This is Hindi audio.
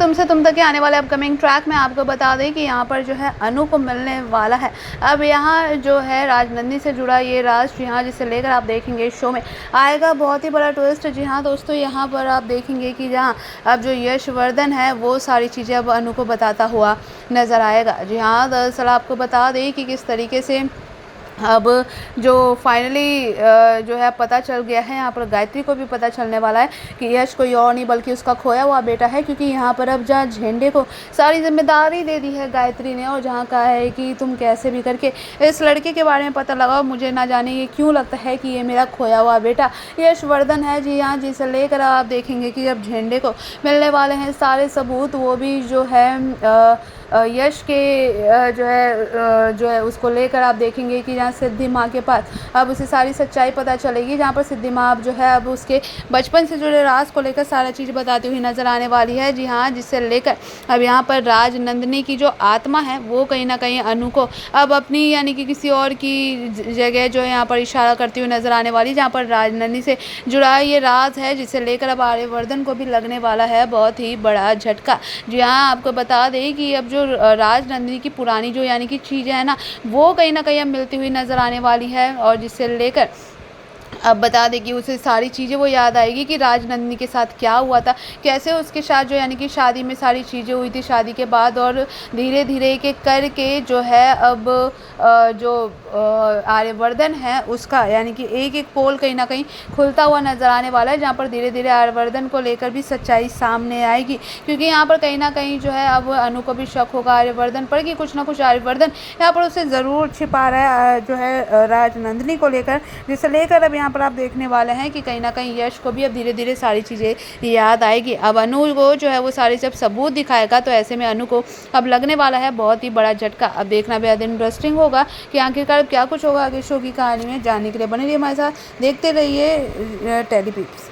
तुमसे तुम तक के आने वाले अपकमिंग ट्रैक में आपको बता दें कि यहाँ पर जो है अनु को मिलने वाला है। अब यहाँ जो है राजनंदिनी से जुड़ा ये राज जी हाँ जिसे लेकर आप देखेंगे इस शो में आएगा बहुत ही बड़ा ट्विस्ट। जी हाँ दोस्तों, यहाँ पर आप देखेंगे कि जहाँ अब जो यशवर्धन है वो सारी चीज़ें अब अनु को बताता हुआ नज़र आएगा। जी हाँ, दरअसल आपको बता दें कि किस तरीके से अब जो फाइनली जो है पता चल गया है, यहाँ पर गायत्री को भी पता चलने वाला है कि यश कोई और नहीं बल्कि उसका खोया हुआ बेटा है। क्योंकि यहाँ पर अब जहाँ झंडे को सारी जिम्मेदारी दे दी है गायत्री ने और जहाँ कहा है कि तुम कैसे भी करके इस लड़के के बारे में पता लगाओ, मुझे ना जाने ये क्यों लगता है कि ये मेरा खोया हुआ बेटा यशवर्धन है। जी हाँ, जिसे लेकर आप देखेंगे कि जब झंडे को मिलने वाले हैं सारे सबूत, वो भी जो है यश के जो है उसको लेकर आप देखेंगे कि जहाँ सिद्धि माँ के पास अब उसे सारी सच्चाई पता चलेगी। जहाँ पर सिद्धि माँ अब जो है अब उसके बचपन से जुड़े राज को लेकर सारा चीज़ बताती हुई नज़र आने वाली है। जी हाँ, जिससे लेकर अब यहाँ पर राजनंदिनी की जो आत्मा है वो कहीं ना कहीं अनु को अब अपनी यानी कि किसी और की जगह जो है यहाँ पर इशारा करती हुई नज़र आने वाली, जहाँ पर राजनंदिनी से जुड़ा ये राज है जिसे लेकर अब आर्यवर्धन को भी लगने वाला है बहुत ही बड़ा झटका। जी हाँ, आपको बता दें कि अब जो राजनंदिनी की पुरानी जो यानी कि चीज़ें हैं ना वो कहीं ना कहीं अब मिलती हुई नज़र आने वाली है और जिससे लेकर अब बता दें कि उसे सारी चीज़ें वो याद आएगी कि राजनंदिनी के साथ क्या हुआ था, कैसे उसके साथ जो यानी कि शादी में सारी चीज़ें हुई थी शादी के बाद, और धीरे धीरे के करके जो है अब जो आर्यवर्धन है उसका यानी कि एक एक पोल कहीं ना कहीं खुलता हुआ नज़र आने वाला है, जहाँ पर धीरे धीरे आर्यवर्धन को लेकर भी सच्चाई सामने आएगी। क्योंकि यहाँ पर कहीं ना कहीं जो है अब अनु को भी शक होगा आर्यवर्धन पर कि कुछ ना कुछ आर्यवर्धन यहाँ पर उसे ज़रूर छिपा रहा है जो है राजनंदिनी को लेकर, जिसे लेकर अब यहाँ पर आप देखने वाले हैं कि कहीं ना कहीं यश को भी अब धीरे धीरे सारी चीज़ें याद आएगी। अब अनु को जो है वो सारे जब सबूत दिखाएगा तो ऐसे में अनु को अब लगने वाला है बहुत ही बड़ा झटका। अब देखना बेहद इंटरेस्टिंग होगा कि आखिरकार क्या कुछ होगा आगे शो की कहानी में। जानने के लिए बने रहिए हमारे साथ, देखते रहिए टेलीपिप्स।